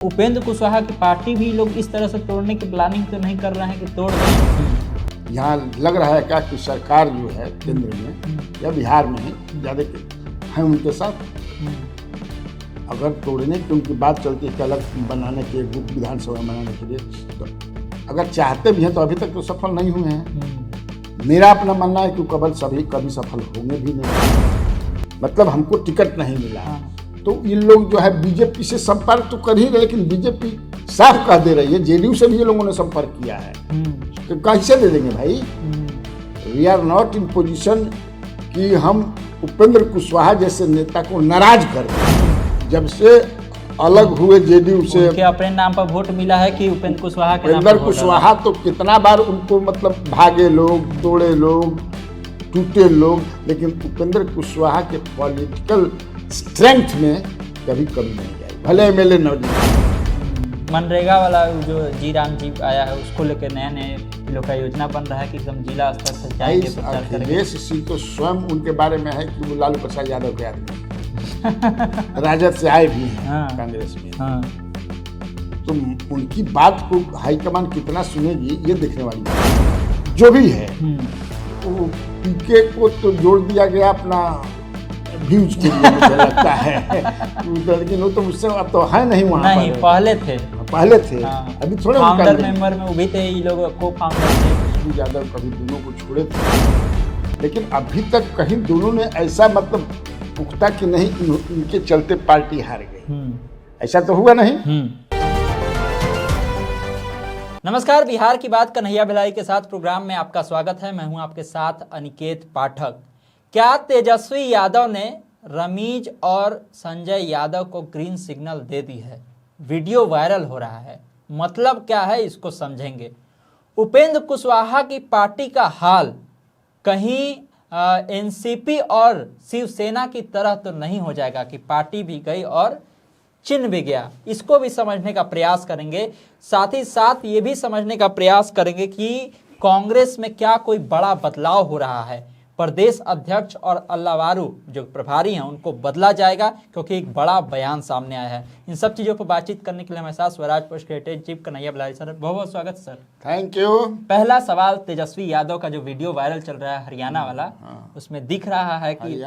उपेंद्र कुशवाहा की पार्टी भी लोग इस तरह से तोड़ने की प्लानिंग तो नहीं कर रहे हैं कि तोड़ दें। यहाँ लग रहा है क्या कि सरकार जो है केंद्र में या बिहार में ज़्यादा है उनके साथ। अगर तोड़ने की उनकी बात चलती है कि अलग बनाने के गुप्त विधानसभा बनाने के लिए, तो अगर चाहते भी हैं तो अभी तक तो सफल नहीं हुए हैं। मेरा अपना मानना है कि कभी सफल होंगे भी नहीं। मतलब हमको टिकट नहीं मिला तो इन लोग जो है बीजेपी से संपर्क तो कर ही रहे, लेकिन बीजेपी साफ कह दे रही है, जेडीयू से भी ये लोगों ने संपर्क किया है। तो कैसे दे देंगे भाई? We are not in position कि हम उपेंद्र कुशवाहा जैसे नेता को नाराज कर दें। जब से अलग हुए जेडीयू से, उनके अपने नाम पर वोट मिला है कि उपेंद्र कुशवाहा के नाम पर? उपेंद्र कुशवाहा तो कितना बार उनको मतलब भागे लोग, तोड़े लोग, टूटे लोग, लेकिन उपेंद्र कुशवाहा के पॉलिटिकल स्ट्रेंथ में कभी कमी नहीं आई, भले एमएलए न जीते। मनरेगा वाला जो जी राम जी आया है उसको लेकर नए नए लोग का योजना बन रहा है कि एकदम जिला स्तर से जाएंगे, प्रचार करेंगे। अखिलेश सिंह तो स्वयं उनके बारे में है कि वो लालू प्रसाद यादव के आदमी राजद से आए भी हैं कांग्रेस में। तो उनकी बात को हाईकमान कितना सुनेगी ये देखने वाली बात है। जो भी है वो पीके को तो जोड़ दिया गया अपना व्यूज के लिए, मुझे लगता है। लेकिन वो तो मुझसे अब तो है नहीं वहाँ नहीं, पहले थे अभी थोड़े फाउंडर मेंबर में वो भी थे, ये लोग को फाउंडर थे। यादव कभी दोनों को छोड़े थे, लेकिन अभी तक कहीं दोनों ने ऐसा मतलब पुख्ता कि नहीं इनके चलते पार्टी हार गई, ऐसा तो हुआ नहीं। नमस्कार, बिहार की बात कन्हैया भिलाई के साथ प्रोग्राम में आपका स्वागत है। मैं हूं आपके साथ अनिकेत पाठक। क्या तेजस्वी यादव ने रमीज और संजय यादव को ग्रीन सिग्नल दे दी है? वीडियो वायरल हो रहा है, मतलब क्या है इसको समझेंगे। उपेंद्र कुशवाहा की पार्टी का हाल कहीं एनसीपी और शिवसेना की तरह तो नहीं हो जाएगा कि पार्टी भी गई और चिन्ह भी गया। इसको भी समझने का प्रयास करेंगे, साथ ही साथ ये भी समझने का प्रयास करेंगे कि कांग्रेस में क्या कोई बड़ा बदलाव हो रहा है। प्रदेश अध्यक्ष और अल्लावारू जो प्रभारी हैं उनको बदला जाएगा क्योंकि एक बड़ा बयान सामने आया है। इन सब चीज़ों पर बातचीत करने के लिए हमारे साथ स्वराज पोस्ट के editor chief Kanhaiya Bhilai sir, बहुत बहुत स्वागत सर। Thank you. पहला सवाल, तेजस्वी यादव का जो वीडियो वायरल चल रहा है हरियाणा वाला, उसमें दिख रहा है कि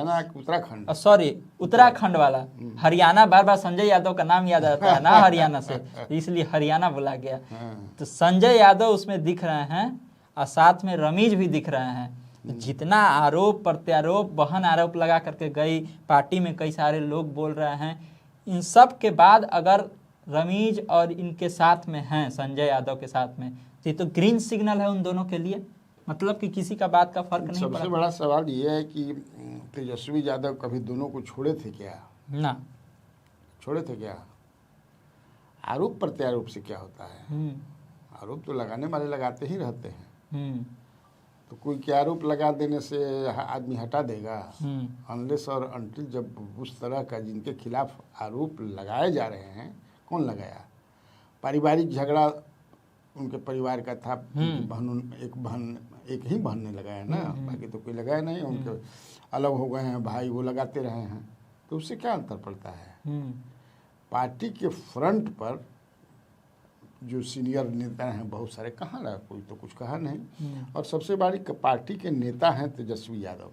उत्तराखंड वाला, हरियाणा बार बार संजय यादव का नाम याद आता है ना हरियाणा से, इसलिए हरियाणा बोला गया। तो संजय यादव उसमें दिख रहे हैं और साथ में रमीज भी दिख रहे हैं। जितना आरोप प्रत्यारोप बहन आरोप लगा करके गई पार्टी में, कई सारे लोग बोल रहे हैं, इन सब के बाद अगर रमीज और इनके साथ में हैं, संजय यादव के साथ में, तो ये तो ग्रीन सिग्नल है उन दोनों के लिए, मतलब कि किसी का बात का फर्क नहीं पड़ा। सबसे बड़ा सवाल ये है कि तेजस्वी यादव कभी दोनों को छोड़े थे क्या? ना छोड़े थे क्या? आरोप प्रत्यारोप से क्या होता है? आरोप तो लगाने वाले लगाते ही रहते हैं। तो कोई के आरोप लगा देने से आदमी हटा देगा? अनलेस और अनटिल जब उस तरह का जिनके खिलाफ आरोप लगाए जा रहे हैं, कौन लगाया? पारिवारिक झगड़ा उनके परिवार का था, एक ही बहन ने लगाया ना, बाकी तो कोई लगाया नहीं। उनके अलग हो गए हैं भाई, वो लगाते रहे हैं, तो उससे क्या अंतर पड़ता है? पार्टी के फ्रंट पर जो सीनियर नेता हैं बहुत सारे, कहाँ रहा कोई, तो कुछ कहा नहीं। और सबसे बड़ी पार्टी के नेता हैं तेजस्वी यादव,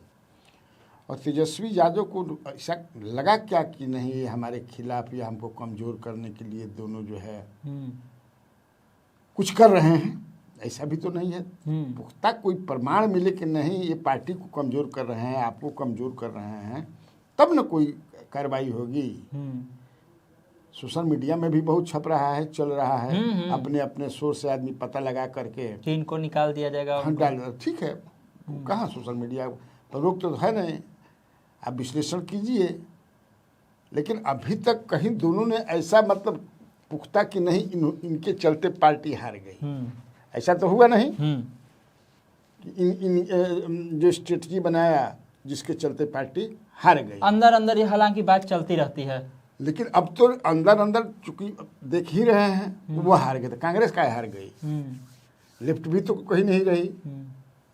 और तेजस्वी यादव को ऐसा लगा क्या कि नहीं ये हमारे खिलाफ या हमको कमज़ोर करने के लिए दोनों जो है कुछ कर रहे हैं? ऐसा भी तो नहीं है। पुख्ता कोई प्रमाण मिले कि नहीं ये पार्टी को कमज़ोर कर रहे हैं, आपको कमज़ोर कर रहे हैं, तब न कोई कार्रवाई होगी। सोशल मीडिया में भी बहुत छप रहा है, चल रहा है, अपने अपने सोर्स से आदमी पता लगा करके कि इनको निकाल दिया जाएगा। ठीक है, कहाँ सोशल मीडिया पर रोक तो है नहीं, आप विश्लेषण कीजिए। लेकिन अभी तक कहीं दोनों ने ऐसा मतलब पुख्ता कि नहीं इनके चलते पार्टी हार गई, ऐसा तो हुआ नहीं। इन जो स्ट्रेटजी बनाया जिसके चलते पार्टी हार गई, अंदर अंदर ये हालांकि बात चलती रहती है, लेकिन अब तो अंदर अंदर चूंकि देख ही रहे हैं वो हार गए थे। कांग्रेस का हार गई, लेफ्ट भी तो कहीं नहीं रही।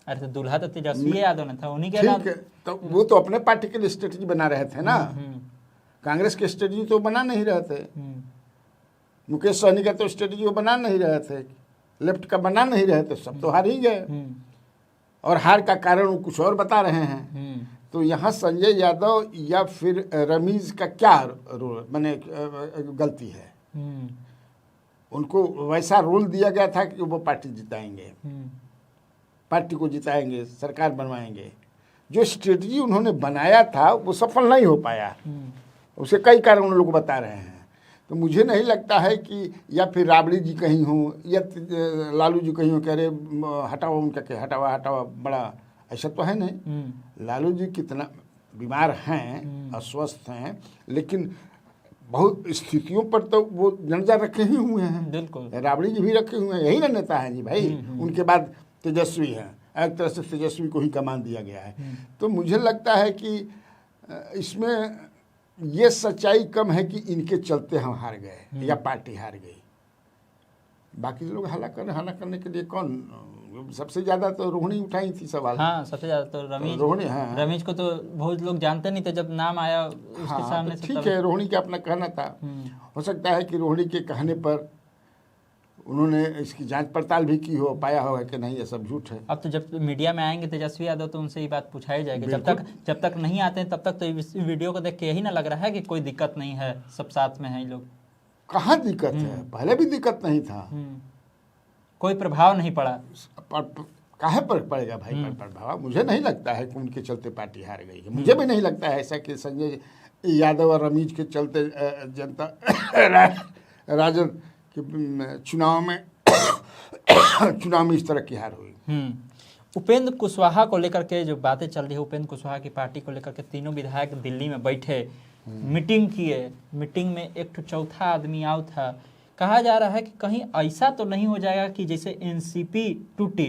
अरे तो दूल्हा तो तेजस्वी यादव ने था, उन्हीं के ठीक है, तो वो तो अपने पार्टी के लिए स्ट्रेटजी बना रहे थे ना। कांग्रेस की स्ट्रेटजी तो बना नहीं रहे थे। मुकेश सहनी का तो स्ट्रेटेजी वो बना नहीं रहे थे, लेफ्ट का बना नहीं रहे थे, सब तो हार ही गए और हार का कारण वो कुछ और बता रहे हैं। तो यहाँ संजय यादव या फिर रमीज का क्या रोल मैंने गलती है? उनको वैसा रोल दिया गया था कि वो पार्टी जिताएंगे, पार्टी को जिताएंगे, सरकार बनवाएंगे। जो स्ट्रेटजी उन्होंने बनाया था वो सफल नहीं हो पाया, उसे कई कारण उन लोग बता रहे हैं। तो मुझे नहीं लगता है कि या फिर राबड़ी जी कहीं हो या लालू जी कहीं हो कह रहे हटाओ उनका, के हटावा हटावा, बड़ा ऐसा तो है नहीं। लालू जी कितना बीमार हैं, अस्वस्थ हैं, लेकिन बहुत स्थितियों पर तो वो नजर रखे ही हुए हैं। बिल्कुल, राबड़ी जी भी रखे हुए हैं, यही ना नेता है जी भाई। उनके बाद तेजस्वी है, एक तरह से तेजस्वी को ही कमान दिया गया है। तो मुझे लगता है कि इसमें ये सच्चाई कम है कि इनके चलते हम हार गए या पार्टी हार गई। बाकी लोग हल्ला करने के लिए कौन, सबसे ज्यादा तो रोहिणी उठाई थी सवाल। हाँ, सबसे ज्यादा तो रमीज, रोहिणी। हाँ, रमीज को तो बहुत लोग जानते नहीं थे, जब नाम आया उसके हाँ, सामने तो से ठीक है, रोहिणी का अपना कहना था। हो सकता है कि रोहिणी के कहने पर उन्होंने इसकी जांच पड़ताल भी की हो, पाया होगा कि नहीं ये सब झूठ है। अब तो जब मीडिया में आएंगे तेजस्वी यादव तो उनसे ये बात पूछाई जाएगी। जब तक नहीं आते हैं तब तक तो इस वीडियो को देख के यही ना लग रहा है कि कोई दिक्कत नहीं है, सब साथ में हैं ये लोग। कहाँ दिक्कत है? पहले भी दिक्कत नहीं था, कोई प्रभाव नहीं पड़ा। काहे पर पड़ेगा भाई प्रभाव? मुझे नहीं लगता है कि उनके चलते पार्टी हार गई है। मुझे भी नहीं लगता है ऐसा कि संजय यादव और रमीज के चलते जनता राजद के चुनाव में इस तरह की हार हुई। उपेंद्र कुशवाहा को लेकर के जो बातें चल रही है, उपेंद्र कुशवाहा की पार्टी को लेकर के तीनों विधायक दिल्ली में बैठे, मीटिंग किए। मीटिंग में एक चौथा आदमी आया था। कहा जा रहा है कि कहीं ऐसा तो नहीं हो जाएगा कि जैसे एनसीपी टूटी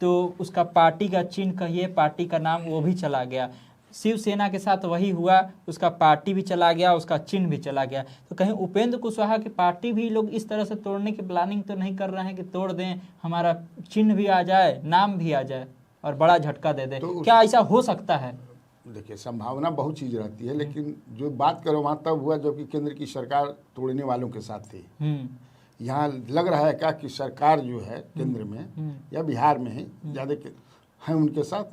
तो उसका पार्टी का चिन्ह कहिए, पार्टी का नाम वो भी चला गया। शिवसेना के साथ वही हुआ, उसका पार्टी भी चला गया, उसका चिन्ह भी चला गया। तो कहीं उपेंद्र कुशवाहा की पार्टी भी लोग इस तरह से तोड़ने की प्लानिंग तो नहीं कर रहे हैं कि तोड़ दें, हमारा चिन्ह भी आ जाए, नाम भी आ जाए और बड़ा झटका दे दे? तो क्या ऐसा हो सकता है? देखिए, संभावना बहुत चीज रहती है, लेकिन जो बात करो वहाँ तब हुआ जबकि केंद्र की सरकार तोड़ने वालों के साथ थी। यहाँ लग रहा है क्या कि सरकार जो है केंद्र में या बिहार में ही ज़्यादा है उनके साथ।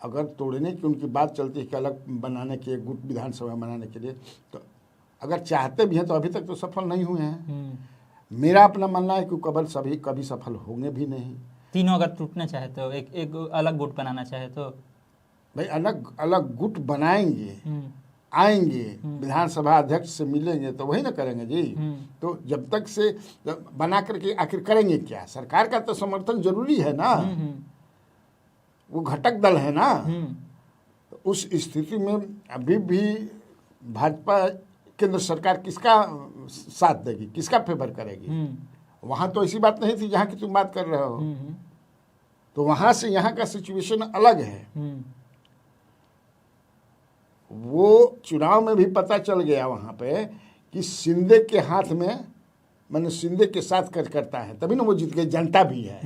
अगर तोड़ने की उनकी बात चलती है कि अलग बनाने के, गुट विधानसभा बनाने के लिए, तो अगर चाहते भी हैं तो अभी तक तो सफल नहीं हुए हैं। मेरा अपना मानना है कि कभी सफल होंगे भी नहीं। तीनों अगर टूटना चाहे तो, एक अलग गुट बनाना चाहे तो भाई अलग गुट बनाएंगे, आएंगे, विधानसभा अध्यक्ष से मिलेंगे तो वही ना करेंगे जी। तो जब तक से बना करके आखिर करेंगे क्या? सरकार का तो समर्थन जरूरी है ना, वो घटक दल है ना। तो उस स्थिति में अभी भी भाजपा केंद्र सरकार किसका साथ देगी, किसका फेवर करेगी? वहां तो ऐसी बात नहीं थी जहां की तुम बात कर रहे हो। तो वहां से यहाँ का सिचुएशन अलग है। वो चुनाव में भी पता चल गया वहां पे कि शिंदे के हाथ में, मैंने शिंदे के साथ करता है, तभी ना वो जीत गए। जनता भी है,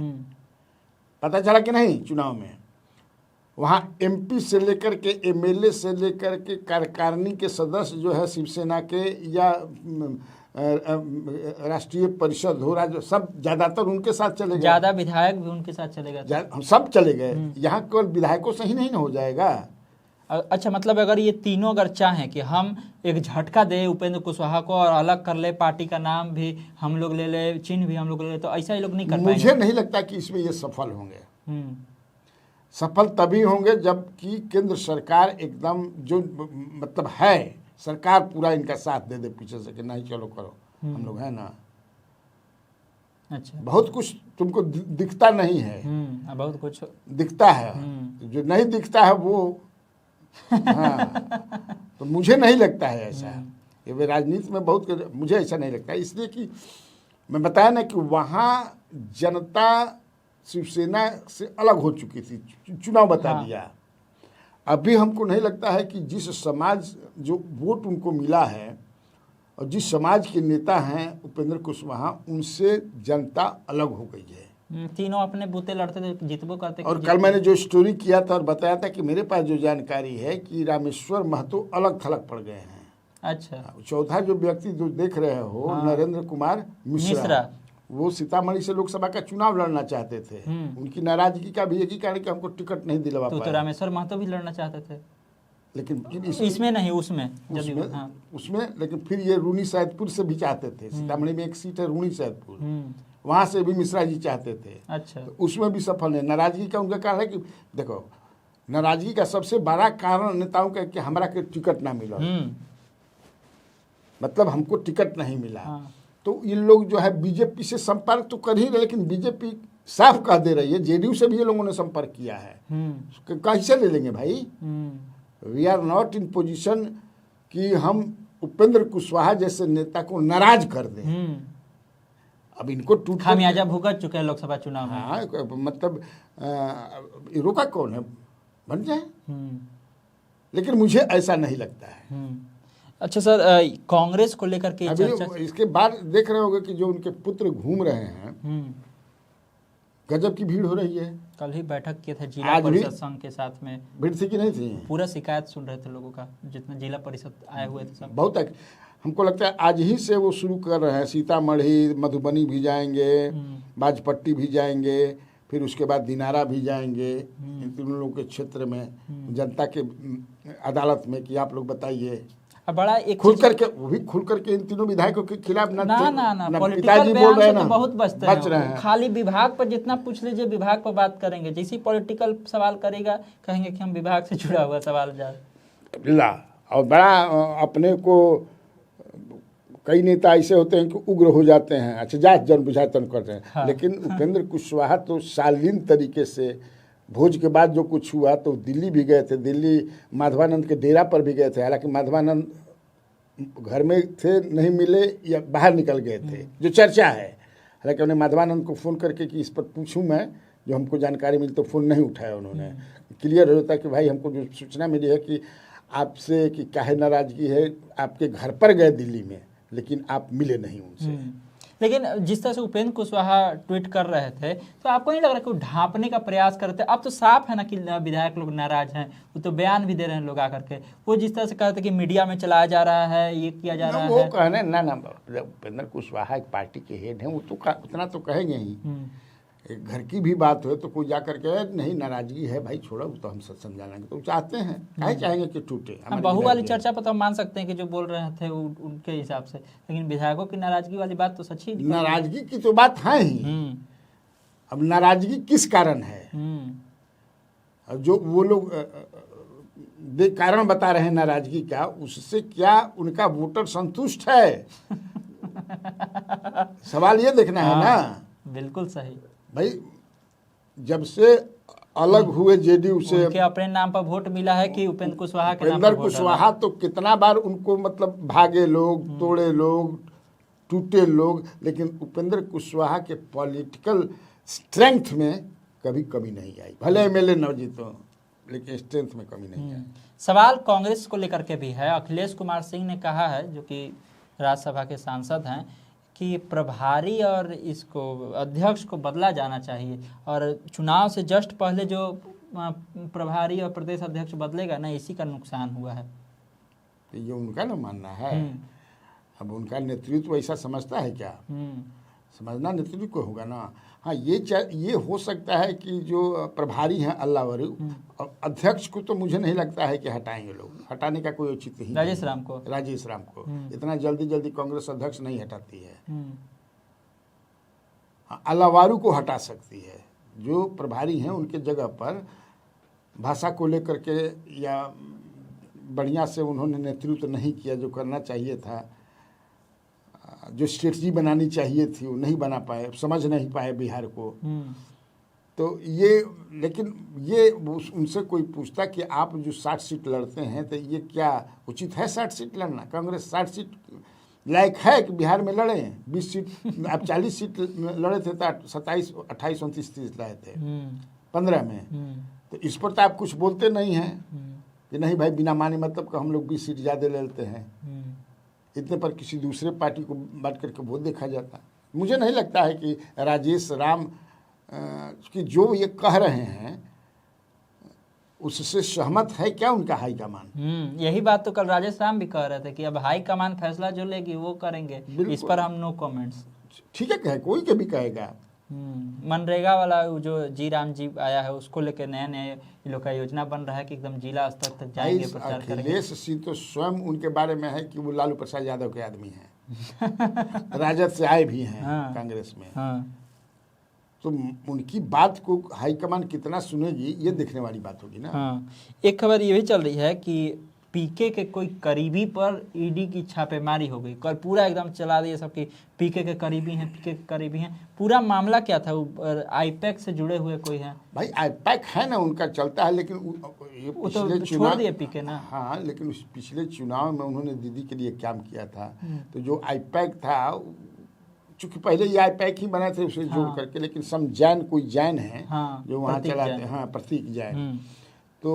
पता चला कि नहीं चुनाव में। वहाँ एमपी से लेकर के एमएलए से लेकर के कार्यकारिणी के सदस्य जो है शिवसेना के या राष्ट्रीय परिषद हो रहा, सब ज्यादातर उनके साथ चले गए। ज्यादा विधायक भी उनके साथ चले गए, सब चले गए। यहाँ केवल विधायकों से ही नहीं ना हो जाएगा। अच्छा, मतलब अगर ये तीनों अगर चाहें कि हम एक झटका दे उपेंद्र कुशवाहा को और अलग कर ले, पार्टी का नाम भी हम लोग ले ले, चिन्ह भी हम लोग ले ले, तो ऐसा ही लोग नहीं कर पाएंगे। मुझे नहीं लगता कि इसमें ये सफल होंगे। सफल तभी होंगे जबकि केंद्र सरकार एकदम जो मतलब है, सरकार पूरा इनका साथ दे दे पीछे से कि नहीं चलो करो, हम लोग हैं ना। अच्छा, बहुत कुछ तुमको दिखता नहीं है, बहुत कुछ दिखता है। जो नहीं दिखता है वो हाँ। तो मुझे नहीं लगता है ऐसा। ये राजनीति में बहुत, मुझे ऐसा नहीं लगता, इसलिए कि मैं बताया ना कि वहाँ जनता शिवसेना से अलग हो चुकी थी, चुनाव बता दिया। अभी हमको नहीं लगता है कि जिस समाज, जो वोट उनको मिला है और जिस समाज के नेता हैं उपेंद्र कुशवाहा, उनसे जनता अलग हो गई है। तीनों अपने बूते लड़ते थे, जीतबो करते। और कल मैंने जो स्टोरी किया था और बताया था कि मेरे पास जो जानकारी है कि रामेश्वर महतो अलग थलग पड़ गए हैं। अच्छा, चौथा जो व्यक्ति जो देख रहे हो, हाँ। नरेंद्र कुमार मिश्रा, मिश्रा। वो सीतामढ़ी से लोकसभा का चुनाव लड़ना चाहते थे। उनकी नाराजगी का भी एक ही कारण कि हमको टिकट नहीं दिलवा तो पाए। रामेश्वर महतो भी लड़ना चाहते थे, लेकिन इसमें नहीं, उसमें जदयू। उसमें, हाँ। उसमें लेकिन फिर ये रूनी सैदपुर से भी चाहते थे। सीतामढ़ी में एक सीट है रूनी सैदपुर, हम्म, वहां से भी मिश्रा जी चाहते थे। अच्छा, तो उसमें भी सफल है। नाराजगी का उनका कारण है कि देखो, नाराजगी का सबसे बड़ा कारण नेताओं का कि हमारा के टिकट ना मिला, मतलब हमको टिकट नहीं मिला। हाँ। तो इन लोग जो है बीजेपी से संपर्क तो कर ही रहे, लेकिन बीजेपी साफ कह दे रही है, जेडीयू से भी ये लोगों ने संपर्क किया है। कैसे ले लेंगे भाई? We are not in position कि हम उपेंद्र कुशवाहा जैसे नेता को नाराज कर दें। अब इनको टूट खामियाजा भुगत चुके हैं लोकसभा चुनाव में। हाँ, मतलब रोका कौन है? बन जाए। लेकिन मुझे ऐसा नहीं लगता है। अच्छा सर, कांग्रेस को लेकर के अभी चर्चा। इसके बाद देख रहे होंगे कि जो उनके पुत्र घूम रहे हैं, गजब की भीड़ हो रही है। कल ही बैठक किए थे जिला आज भी परिषद संघ के साथ में, भीड़ थी कि नहीं थी? पूरा शिकायत सुन रहे थे लोगों का, जितना जिला परिषद आए हुए थे सब। बहुत हमको लगता है आज ही से वो शुरू कर रहे हैं। सीतामढ़ी, मधुबनी भी जाएंगे, बाजपट्टी भी जाएंगे, फिर उसके बाद दिनारा भी जाएंगे। इन तीनों लोगों के क्षेत्र में जनता के अदालत में कि आप लोग बताइए। अब बड़ा एक खुल करके, वो भी खुल करके इन तीनों विधायकों के खिलाफ ना पॉलिटिकल पिताजी बोल बयान रहे से हैं तो ना, बहुत बच रहे हैं। खाली विभाग पर जितना पूछ लीजिए विभाग पर बात करेंगे, जैसे पॉलिटिकल सवाल करेगा कहेंगे कि हम विभाग से जुड़ा हुआ सवाल जा ला। और बड़ा अपने को, कई नेता ऐसे होते हैं कि उग्र हो जाते हैं, अच्छा जात जन बुझातन करते हैं। हाँ। लेकिन उपेंद्र कुशवाहा तो शालीन तरीके से, भोज के बाद जो कुछ हुआ तो दिल्ली भी गए थे, दिल्ली माधवानंद के डेरा पर भी गए थे। हालांकि माधवानंद घर में थे, नहीं मिले या बाहर निकल गए थे, जो चर्चा है। हालांकि उन्हें माधवानंद को फ़ोन करके कि इस पर पूछूं मैं, जो हमको जानकारी मिली, तो फ़ोन नहीं उठाया उन्होंने। क्लियर हो जाता कि भाई हमको जो सूचना मिली है कि आपसे कि काहे नाराज़गी है, आपके घर पर गए दिल्ली में, लेकिन आप मिले नहीं उनसे। लेकिन जिस तरह से उपेंद्र कुशवाहा ट्वीट कर रहे थे, तो आपको नहीं लग रहा कि वो ढांपने का प्रयास कर रहे थे? अब तो साफ है ना कि विधायक लोग नाराज हैं, वो तो बयान भी दे रहे हैं लोग आकर के। वो जिस तरह से कहते कि मीडिया में चलाया जा रहा है, ये किया जा रहा वो है, कहने ना उपेंद्र कुशवाहा एक पार्टी के हेड हैं, वो तो उतना तो कहेंगे ही। एक घर की भी बात हो तो कोई जा करके नहीं नाराजगी है भाई, छोड़ो, तो हम सब समझा लेंगे। तो चाहते हैं, काहे चाहेंगे कि टूटे? हम बहू वाली चर्चा पर तो हम मान सकते हैं कि जो बोल रहे थे उनके हिसाब से, लेकिन विधायकों की नाराजगी वाली बात तो सच ही नहीं। नाराजगी की तो बात है ही। अब नाराजगी किस कारण है? अब जो वो लोग कारण बता रहे हैं नाराजगी का, उससे क्या उनका वोटर संतुष्ट है? सवाल ये देखना है ना। बिल्कुल सही भाई, जब से अलग हुए जेडीयू से, उनके अपने नाम पर वोट मिला है कि उपेंद्र कुशवाहा के नाम पर उपेंद्र वोट कुशवाहा तो कितना बार उनको मतलब भागे लोग, तोड़े लोग, टूटे लोग, लेकिन उपेंद्र कुशवाहा के पॉलिटिकल स्ट्रेंथ में कभी कमी नहीं आई। भले एमएलए न जीतो, लेकिन स्ट्रेंथ में कमी नहीं आई। सवाल कांग्रेस को लेकर के भी है। अखिलेश कुमार सिंह ने कहा है, जो कि राज्यसभा के सांसद हैं, कि प्रभारी और इसको अध्यक्ष को बदला जाना चाहिए, और चुनाव से जस्ट पहले जो प्रभारी और प्रदेश अध्यक्ष बदलेगा ना, इसी का नुकसान हुआ है। तो ये उनका ना मानना है। अब उनका नेतृत्व ऐसा समझता है क्या? समझना नेतृत्व को होगा ना। हाँ, ये हो सकता है कि जो प्रभारी हैं अल्लावरी, अध्यक्ष को तो मुझे नहीं लगता है कि हटाएंगे लोग। हटाने का कोई औचित्य ही राजेश राम को इतना जल्दी कांग्रेस अध्यक्ष नहीं हटाती है। अल्लावारू को हटा सकती है। जो प्रभारी हैं उनके जगह पर भाषा को लेकर के या बढ़िया से उन्होंने नेतृत्व नहीं किया, जो करना चाहिए था, जो स्ट्रेटजी बनानी चाहिए थी वो नहीं बना पाए, समझ नहीं पाए बिहार को। तो ये, लेकिन ये उनसे कोई पूछता कि आप जो 60 सीट लड़ते हैं, तो ये क्या उचित है 60 सीट लड़ना? कांग्रेस 60 सीट लायक है कि बिहार में लड़े? 20 सीट आप 40 सीट लड़े थे तो 27, 28, 29 सीट लाए थे 15 में। तो इस पर तो आप कुछ बोलते नहीं हैं कि नहीं भाई, बिना माने मतलब का हम लोग 20 सीट ज़्यादा लेते हैं। इतने पर किसी दूसरे पार्टी को बात करके वोट देखा जाता। मुझे नहीं लगता है कि राजेश राम कि जो ये कह रहे हैं उससे सहमत है क्या उनका हाईकमान? यही बात तो कल राजेश राम भी कह रहे थे कि अब हाईकमान फैसला जो लेगी वो करेंगे, इस पर हम नो कमेंट्स। ठीक है, कहे कोई के भी कहेगा। मनरेगा वाला वो जो जी राम जी आया है उसको लेकर नए नए ये लोग का योजना बन रहा है कि एकदम जिला स्तर तक जाएंगे, प्रचार करेंगे। अखिलेश सिंह तो स्वयं उनके बारे में है कि वो लालू प्रसाद यादव के आदमी हैं। राजद से आए भी हैं कांग्रेस में। तो उनकी बात को हाईकमान कितना सुनेगी ये देखने वाली बात होगी ना। एक खबर ये भी चल रही है कि पीके के कोई करीबी पर ईडी की छापेमारी हो गई। कल पूरा एकदम चला दिया सबकी, पीके के करीबी हैं, पीके के करीबी हैं। पूरा मामला क्या था? आईपैक से जुड़े हुए कोई हैं? भाई आईपैक है ना, उनका चलता है, लेकिन वो तो छोड़ दिए पीके ना। हाँ, लेकिन उस पिछले चुनाव में उन्होंने दीदी के लिए काम किया था। तो जो आईपैक था, चूंकि पहले ये आईपैक ही बना थे उसे जोड़ करके, लेकिन सम जैन कोई जैन है जो वहाँ चलाते हैं। हाँ, प्रतीक जैन। तो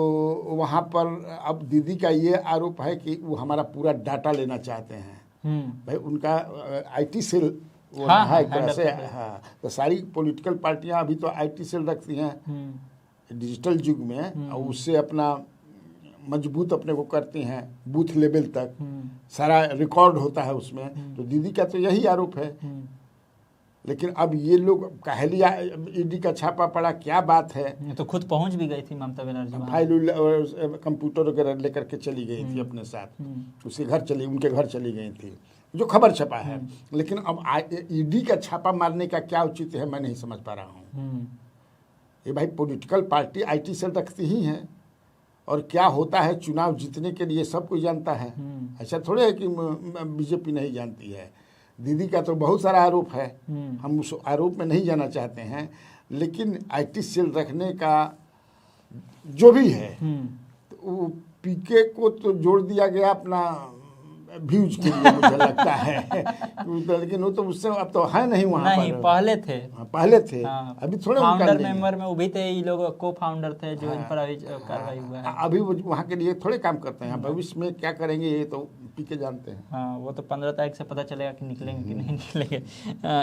वहाँ पर अब दीदी का ये आरोप है कि वो हमारा पूरा डाटा लेना चाहते हैं। भाई उनका आईटी सेल वो है एक तरह से। हाँ, तो सारी पॉलिटिकल पार्टियां अभी तो आईटी सेल रखती हैं डिजिटल युग में, और उससे अपना मजबूत अपने को करती हैं बूथ लेवल तक, सारा रिकॉर्ड होता है उसमें। तो दीदी का तो यही आरोप है। लेकिन अब ये लोग कहलिया ईडी का छापा पड़ा, क्या बात है। तो खुद पहुंच भी गई थी ममता बनर्जी, फाइल कंप्यूटर वगैरह लेकर के चली गई थी अपने साथ, उसके घर उनके घर चली गई थी, जो खबर छपा है। लेकिन अब ईडी का छापा मारने का क्या उचित है, मैं नहीं समझ पा रहा हूँ। ये भाई पॉलिटिकल पार्टी आईटी सेल रखती ही है, और क्या होता है चुनाव जीतने के लिए सब कोई जानता है। ऐसा थोड़े है कि बीजेपी नहीं जानती है। दीदी का तो बहुत सारा आरोप है, हम उस आरोप में नहीं जाना चाहते हैं, लेकिन आईटी सेल रखने का जो भी है, तो वो पीके को तो जोड़ दिया गया अपना व्यूज के लिए, मुझे लगता है। लेकिन वो तो उससे अब तो है नहीं वहाँ नहीं, पहले थे। पहले थे। अभी थोड़े फाउंडर मेंबर में वो भी थे, ये लोग को फाउंडर थे जो इन पर अभी कार्रवाई हुआ है। अभी वो वहाँ के लिए थोड़े काम करते हैं, भविष्य में क्या करेंगे ये तो पीके जानते हैं। हाँ, वो तो 15 तारीख से पता चलेगा कि निकलेंगे कि नहीं निकलेंगे।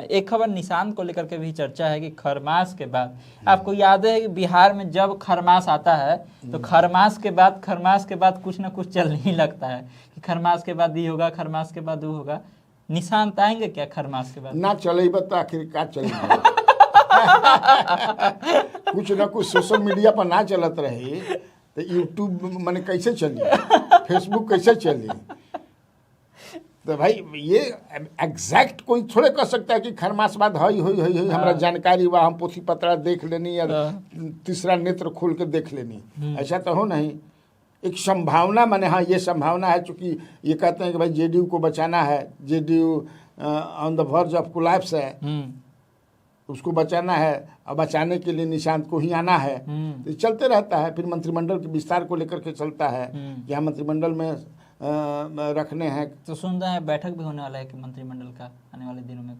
एक खबर निशांत को लेकर के भी चर्चा है कि खरमास के बाद, आपको याद है कि बिहार में जब खरमास आता है तो खरमास के बाद कुछ ना कुछ चलने ही लगता है कि खरमास के बाद ये होगा, खरमास के बाद वो होगा। निशांत आएंगे क्या खरमास के बाद? ना चले तो आखिर का चलेगा। कुछ ना कुछ सोशल मीडिया पर ना चलत रही तो यूट्यूब मैंने कैसे चली, फेसबुक कैसे चली? तो भाई ये एग्जैक्ट कोई थोड़े कह सकता है कि खरमास बाद हई हमारा जानकारी बा, हम पोथी पत्रा देख लेनी या तीसरा नेत्र खोल के देख लेनी, ऐसा तो हो नहीं। एक संभावना माने, हाँ ये संभावना है, चूंकि ये कहते हैं कि भाई जेडीयू को बचाना है, JDU on the verge of collapse है, उसको बचाना है, और बचाने के लिए निशांत को ही आना है। तो चलते रहता है। फिर मंत्रिमंडल के विस्तार को लेकर के चलता है, यहाँ मंत्रिमंडल में रखने हैं। तो सुन रहे हैं बैठक भी होने वाला है कि मंत्रिमंडल का आने वाले दिनों में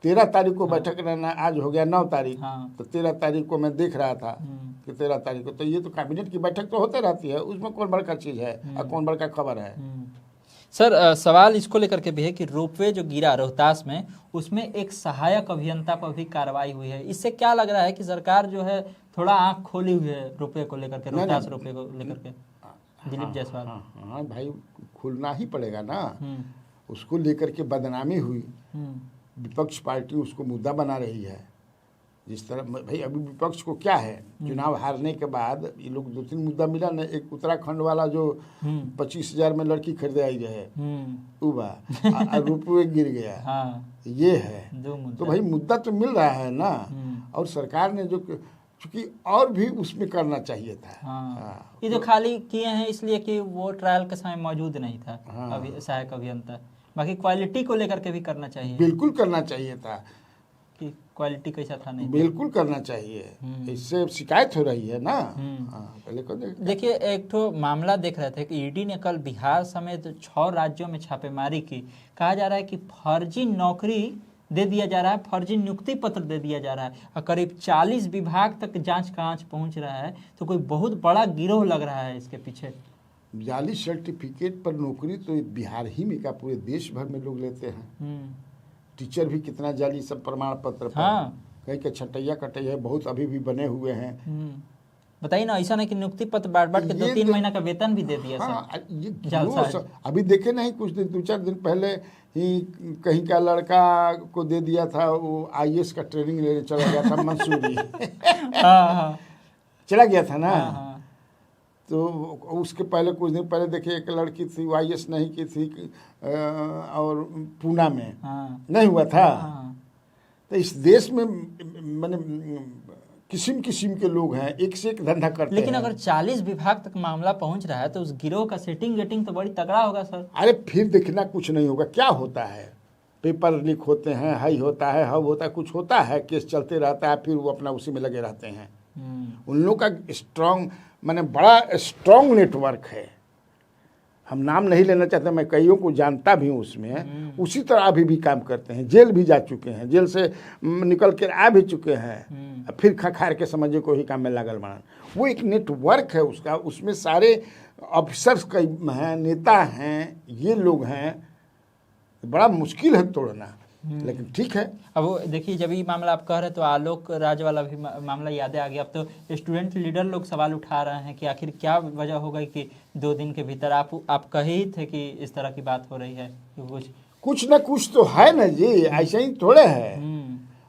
13 तारीख को बैठक रहना, आज हो गया 9 तारीख। तो 13 तारीख को मैं देख रहा था कि 13 तारीख को, तो ये तो कैबिनेट की बैठक तो होते रहती है, उसमें कौन बड़का चीज है और कौन बड़का खबर है। सर, सवाल इसको लेकर के भी है कि रोपवे जो गिरा रोहतास में, उसमें एक सहायक अभियंता पर भी कार्रवाई हुई है। इससे क्या लग रहा है कि सरकार जो है थोड़ा आंख खोली हुई है रोपवे को लेकर के, रोहतास रोपवे को लेकर के? दिलीप जायसवाल। हाँ भाई, खुलना ही पड़ेगा ना। उसको लेकर के बदनामी हुई, विपक्ष पार्टी उसको मुद्दा बना रही है। जिस तरह भाई अभी विपक्ष को क्या है, चुनाव हारने के बाद ये लोग 2-3 मुद्दा मिला ना। एक उत्तराखंड वाला जो 25,000 में लड़की खरीदे आई है, रुपये गिर गया, ये है। तो भाई मुद्दा तो मिल रहा है ना, और सरकार ने जो, क्योंकि और भी उसमें करना चाहिए था। ये जो खाली किए हैं इसलिए कि वो ट्रायल के समय मौजूद नहीं था अभी सहायक अभियंता। बाकी क्वालिटी को लेकर के भी करना चाहिए, बिल्कुल करना चाहिए था कि क्वालिटी कैसा था नहीं, बिल्कुल करना चाहिए। इससे शिकायत हो रही है ना। पहले को देखिए, एक तो मामला देख रहे थे कि ईडी ने कल बिहार समेत 6 राज्यों में छापेमारी की। कहा जा रहा है कि फर्जी नौकरी दे दिया जा रहा है, फर्जी नियुक्ति पत्र दे दिया जा रहा है, और करीब 40 विभाग तक जांच का आंच पहुंच रहा है। तो कोई बहुत बड़ा गिरोह लग रहा है इसके पीछे। जाली सर्टिफिकेट पर नौकरी तो बिहार ही में का, पूरे देश भर में लोग लेते हैं। टीचर भी कितना जाली सब प्रमाण पत्र पर, कहीं के छटैया कटैया बहुत अभी भी बने हुए हैं। बताइए ना, ऐसा नहीं कि नियुक्ति पत्र बांट बांट के ये 2-3 महीना का वेतन भी दे दिया हाँ, सर। ये जालसाज। अभी देखे नहीं, कुछ दिन 2-4 दिन पहले ही कहीं का लड़का को दे दिया था, वो IAS का ट्रेनिंग लेने चला गया था मंसूरी। हाँ हाँ चला गया था ना। हाँ हाँ। तो उसके पहले कुछ दिन पहले देखिए एक लड़की थी, वो IAS नहीं की थी, और पूना में हाँ नहीं हुआ था। हाँ। तो इस देश में मैंने किस्म किस्म के लोग हैं, एक से एक धंधा करते लेकिन हैं। अगर 40 विभाग तक मामला पहुंच रहा है तो उस गिरोह का सेटिंग गेटिंग तो बड़ी तगड़ा होगा सर। अरे फिर देखना कुछ नहीं होगा, क्या होता है, पेपर लीक होते हैं, हाई होता है, हब होता है, कुछ होता है, केस चलते रहता है, फिर वो अपना उसी में लगे रहते हैं। उन लोगों का स्ट्रांग, माने बड़ा स्ट्रांग नेटवर्क है। हम नाम नहीं लेना चाहते, मैं कईयों को जानता भी हूँ उसमें, उसी तरह अभी भी काम करते हैं, जेल भी जा चुके हैं, जेल से निकल कर आ भी चुके हैं, फिर खखार के समझे को ही काम में लागल बना। वो एक नेटवर्क है उसका, उसमें सारे ऑफिसर्स कई हैं, नेता हैं, ये लोग हैं, बड़ा मुश्किल है तोड़ना, लेकिन ठीक है। अब वो देखिए, जब ये मामला आप कह रहे तो आलोक राज वाला भी मामला याद आ गया। अब तो स्टूडेंट लीडर लोग सवाल उठा रहे हैं कि आखिर क्या वजह हो गई कि 2 दिन के भीतर आप कहे ही थे कि इस तरह की बात हो रही है कि कुछ न कुछ तो है ना जी, ऐसे ही थोड़े है।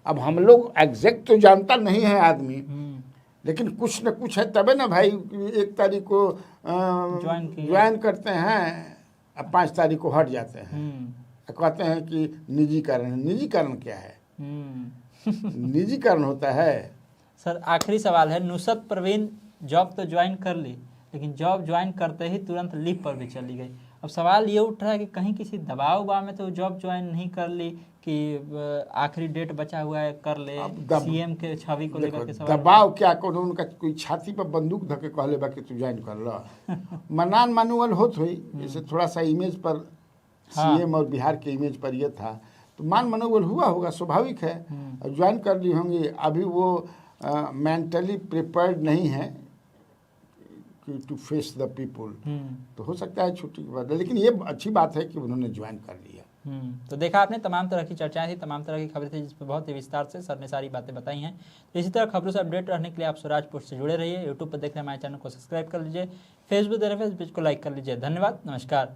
अब हम लोग एग्जैक्ट तो जानता नहीं है आदमी, लेकिन कुछ न कुछ है, तबे ना भाई 1 तारीख को ज्वाइन करते हैं, अब 5 तारीख को हट जाते हैं, कहते हैं कि निजी कारण है। निजी कारण क्या है? निजी कारण होता है। सर आखिरी सवाल है, नुसरत परवीन जॉब तो ज्वाइन कर ली, लेकिन जॉब ज्वाइन करते ही तुरंत लीव पर भी चली गई। अब सवाल ये उठ रहा है कि कहीं किसी दबाव में तो जॉब ज्वाइन नहीं कर ली कि आखिरी डेट बचा हुआ है कर ले, CM के छवि को लेकर के सवाल। दबाव क्या, कोनो उनका कोई छाती पर बंदूक धके कहले बा कि तू ज्वाइन कर ला। मनान मानुअल होत हुई, जैसे थोड़ा सा इमेज पर CM और बिहार के इमेज पर ये था, तो मान मनोबल हुआ होगा, स्वाभाविक है, और ज्वाइन कर ली होंगी। अभी वो मेंटली प्रिपेयर्ड नहीं है टू फेस द पीपल, तो हो सकता है छुट्टी के बाद, लेकिन ये अच्छी बात है कि उन्होंने ज्वाइन कर लिया। तो देखा आपने, तमाम तरह की चर्चाएं थी, तमाम तरह की खबरें थी, जिस पर बहुत ही विस्तार से सर ने सारी बातें बताई हैं। तो इसी तरह खबरों से अपडेट रहने के लिए आप स्वराज पोस्ट से जुड़े रहिए। यूट्यूब पर देख रहे हैं हमारे चैनल को सब्सक्राइब कर लीजिए, फेसबुक देख रहे हैं फेसबुक को लाइक कर लीजिए। धन्यवाद, नमस्कार।